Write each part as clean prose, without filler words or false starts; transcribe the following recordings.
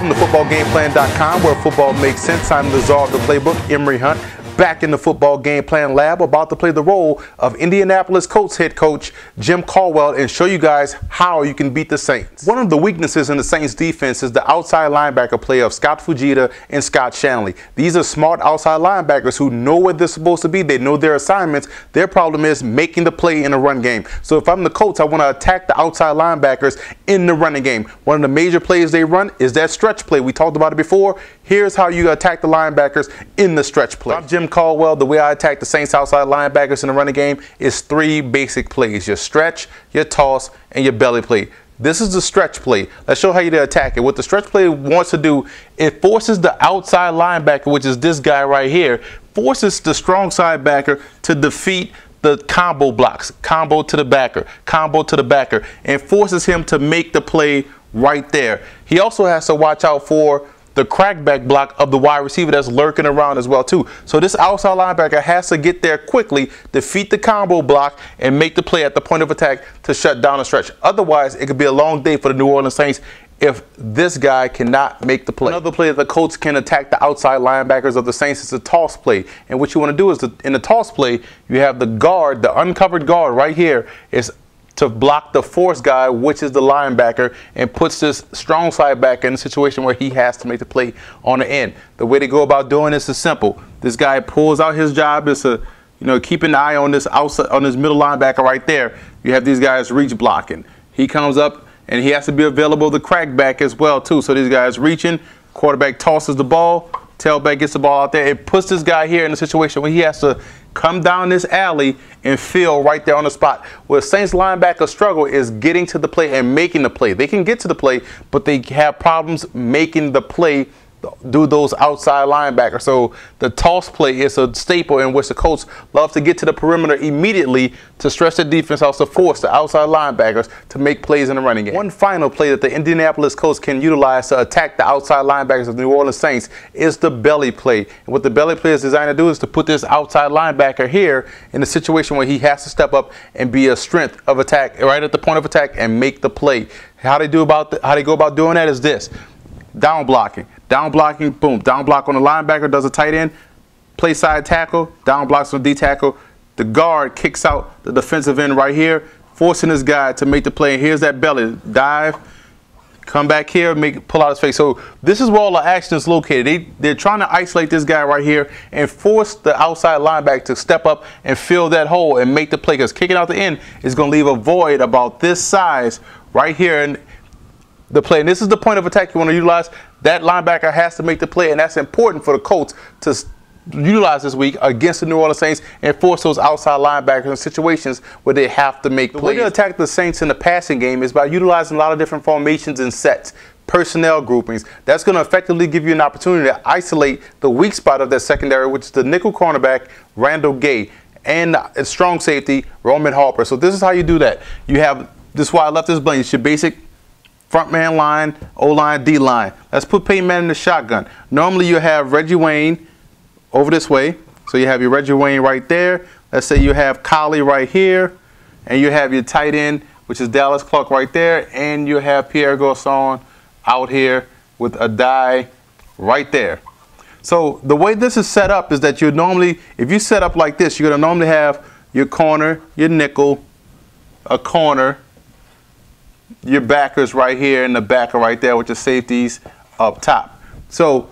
from the footballgameplan.com, where football makes sense. I'm the czar of the playbook, Emory Hunt, back in the football game plan lab, about to play the role of Indianapolis Colts head coach Jim Caldwell and show you guys how you can beat the Saints. One of the weaknesses in the Saints defense is the outside linebacker play of Scott Fujita and Scott Shanley. These are smart outside linebackers who know where they're supposed to be. They know their assignments. Their problem is making the play in a run game. So if I'm the Colts, I want to attack the outside linebackers in the running game. One of the major plays they run is that stretch play. We talked about it before. Here's how you attack the linebackers in the stretch play. I'm Jim Caldwell. The way I attack the Saints outside linebackers in the running game is three basic plays: your stretch, your toss, and your belly play. This is the stretch play. Let's show how you attack it. What the stretch play wants to do, it forces the outside linebacker, which is this guy right here, forces the strong side backer to defeat the combo blocks, combo to the backer, and forces him to make the play right there. He also has to watch out for the crackback block of the wide receiver that's lurking around as well too. So this outside linebacker has to get there quickly, defeat the combo block, and make the play at the point of attack to shut down the stretch. Otherwise, it could be a long day for the New Orleans Saints if this guy cannot make the play. Another play that the Colts can attack the outside linebackers of the Saints is the toss play. And what you want to do is, in the toss play, you have the guard, the uncovered guard right here, is to block the force guy, which is the linebacker, and puts this strong side back in a situation where he has to make the play on the end. The way they go about doing this is simple. This guy pulls out. His job is to, keep an eye on this outside, on this middle linebacker right there. You have these guys reach blocking. He comes up and he has to be available to crack back as well too. So these guys reaching, quarterback tosses the ball, tailback gets the ball out there. It puts this guy here in a situation where he has to come down this alley and fill right there on the spot. Where Saints linebackers struggle is getting to the play and making the play. They can get to the play, but they have problems making the play do those outside linebackers. So the toss play is a staple in which the Colts love to get to the perimeter immediately to stretch the defense out, to force the outside linebackers to make plays in the running game. One final play that the Indianapolis Colts can utilize to attack the outside linebackers of the New Orleans Saints is the belly play. And what the belly play is designed to do is to put this outside linebacker here in a situation where he has to step up and be a strength of attack right at the point of attack and make the play. How they go about doing that is this: down blocking, boom, down block on the linebacker, does a tight end, play side tackle, down blocks on the D tackle. The guard kicks out the defensive end right here, forcing this guy to make the play. Here's that belly, dive, come back here, pull out his face. So this is where all the action is located. They're trying to isolate this guy right here and force the outside linebacker to step up and fill that hole and make the play, because kicking out the end is going to leave a void about this size right here in the play. And this is the point of attack you want to utilize. That linebacker has to make the play, and that's important for the Colts to utilize this week against the New Orleans Saints and force those outside linebackers in situations where they have to make plays. The way to attack the Saints in the passing game is by utilizing a lot of different formations and sets, personnel groupings. That's going to effectively give you an opportunity to isolate the weak spot of that secondary, which is the nickel cornerback, Randall Gay, and strong safety, Roman Harper. So this is how you do that. You have, this is why I left this blank. It's your basic front man line, O-line, D-line. Let's put Peyton Manning in the shotgun. Normally you have Reggie Wayne over this way. So you have your Reggie Wayne right there. Let's say you have Collie right here. And you have your tight end, which is Dallas Clark right there. And you have Pierre Garçon out here with a die right there. So the way this is set up is that you normally, if you set up like this, you're going to normally have your corner, your nickel, a corner, your backers right here and the backer right there with your safeties up top. So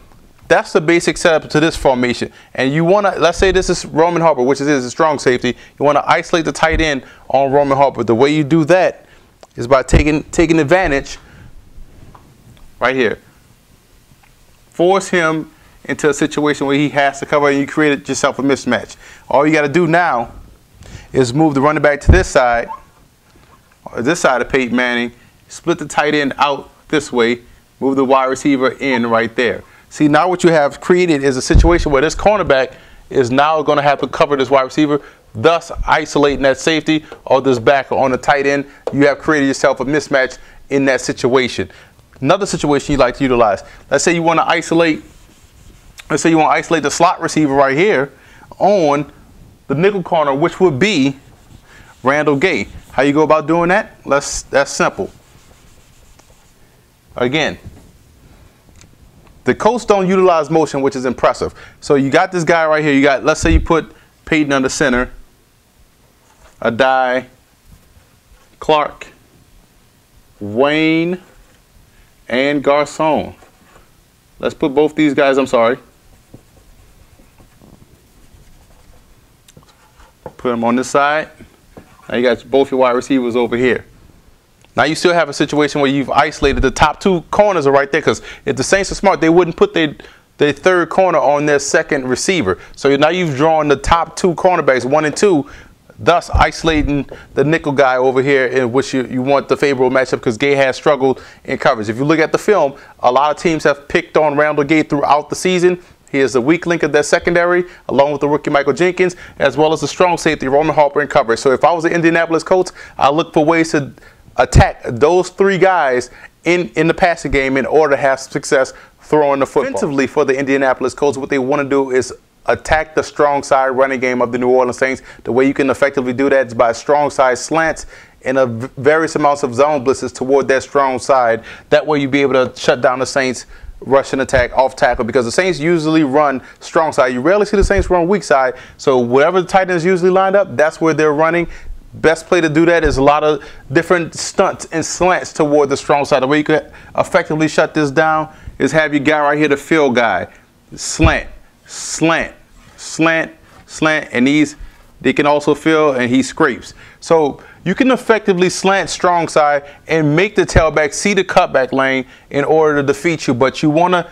that's the basic setup to this formation. And you want to, let's say this is Roman Harper, which is a strong safety. You want to isolate the tight end on Roman Harper. The way you do that is by taking advantage right here. Force him into a situation where he has to cover, and you create yourself a mismatch. All you got to do now is move the running back to this side, or this side of Peyton Manning, split the tight end out this way, move the wide receiver in right there. See, now what you have created is a situation where this cornerback is now going to have to cover this wide receiver, thus isolating that safety or this backer on the tight end. You have created yourself a mismatch in that situation. Another situation you like to utilize. Let's say you want to isolate, the slot receiver right here on the nickel corner, which would be Randall Gay. How you go about doing that? That's simple. Again, The Colts don't utilize motion, which is impressive. So you got this guy right here. You got, let's say you put Peyton under center, Adai, Clark, Wayne, and Garcon. Let's put both these guys, I'm sorry. Put them on this side. Now you got both your wide receivers over here. Now you still have a situation where you've isolated the top two corners are right there, because if the Saints are smart, they wouldn't put their third corner on their second receiver. So now you've drawn the top two cornerbacks, 1 and 2, thus isolating the nickel guy over here, in which you want the favorable matchup, because Gay has struggled in coverage. If you look at the film, a lot of teams have picked on Randall Gay throughout the season. He is the weak link of their secondary, along with the rookie Michael Jenkins, as well as the strong safety Roman Harper in coverage. So if I was the Indianapolis Colts, I look for ways to attack those 3 guys in the passing game in order to have success throwing the football. Offensively, for the Indianapolis Colts, what they want to do is attack the strong side running game of the New Orleans Saints. The way you can effectively do that is by strong side slants and various amounts of zone blitzes toward that strong side. That way you'll be able to shut down the Saints' rushing attack off tackle, because the Saints usually run strong side. You rarely see the Saints run weak side. So whatever the tight ends usually lined up, that's where they're running. Best play to do that is a lot of different stunts and slants toward the strong side. The way you could effectively shut this down is have your guy right here, the field guy. Slant, slant, slant, slant, and they can also fill, and he scrapes. So you can effectively slant strong side and make the tailback see the cutback lane in order to defeat you. But you want to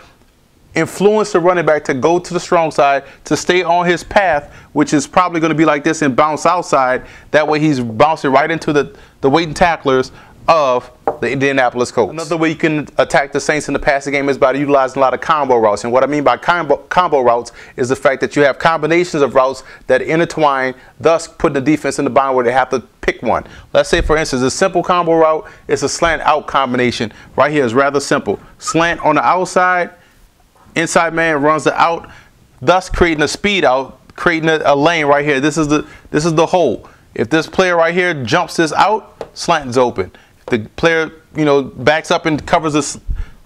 influence the running back to go to the strong side, to stay on his path, which is probably going to be like this, and bounce outside. That way he's bouncing right into the waiting tacklers of the Indianapolis Colts. Another way you can attack the Saints in the passing game is by utilizing a lot of combo routes. And what I mean by combo routes is the fact that you have combinations of routes that intertwine, thus putting the defense in the bind where they have to pick one. Let's say, for instance, a simple combo route is a slant out combination. Right here is rather simple. Slant on the outside, inside man runs the out, thus creating a speed out, creating a lane right here. This is the hole. If this player right here jumps this out, slant is open. The player, backs up and covers this,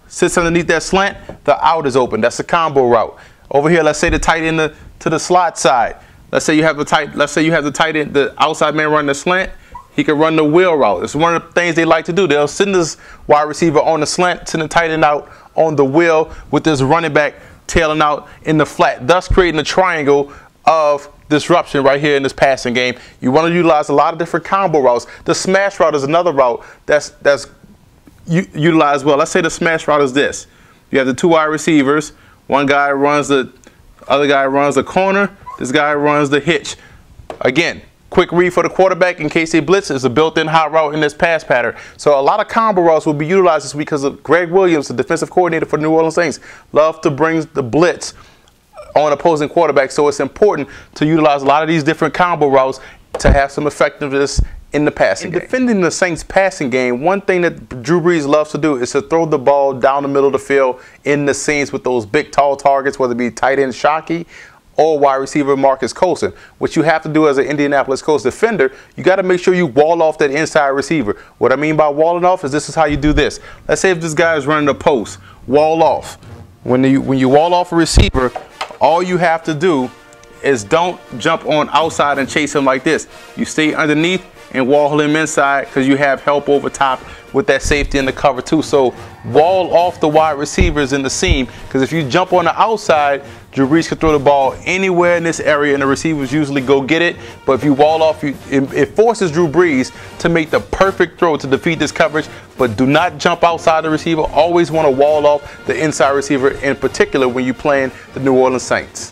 sits underneath that slant, the out is open. That's a combo route. Over here, let's say the tight end to the slot side. Let's say you have the tight end, the outside man running the slant. He can run the wheel route. It's one of the things they like to do. They'll send this wide receiver on the slant, send the tight end out on the wheel with this running back tailing out in the flat, thus creating a triangle of disruption right here in this passing game. You want to utilize a lot of different combo routes. The smash route is another route that's utilized well. Let's say the smash route is this. You have the 2 wide receivers. One guy runs the other guy runs the corner. This guy runs the hitch. Again, quick read for the quarterback in case they blitz. Is a built-in hot route in this pass pattern. So a lot of combo routes will be utilized this week because of Greg Williams, the defensive coordinator for the New Orleans Saints, love to bring the blitz on opposing quarterbacks. So it's important to utilize a lot of these different combo routes to have some effectiveness in the passing game. Defending the Saints passing game, one thing that Drew Brees loves to do is to throw the ball down the middle of the field in the seams with those big, tall targets, whether it be tight end Shockey or wide receiver Marcus Colson. What you have to do as an Indianapolis Colts defender, you got to make sure you wall off that inside receiver. What I mean by walling off is this is how you do this. Let's say if this guy is running a post, wall off. When you wall off a receiver, all you have to do is don't jump on outside and chase him like this. You stay underneath and wall him inside because you have help over top with that safety in the cover too. So wall off the wide receivers in the seam, because if you jump on the outside, Drew Brees can throw the ball anywhere in this area and the receivers usually go get it. But if you wall off, it forces Drew Brees to make the perfect throw to defeat this coverage. But do not jump outside the receiver. Always want to wall off the inside receiver, in particular when you're playing the New Orleans Saints.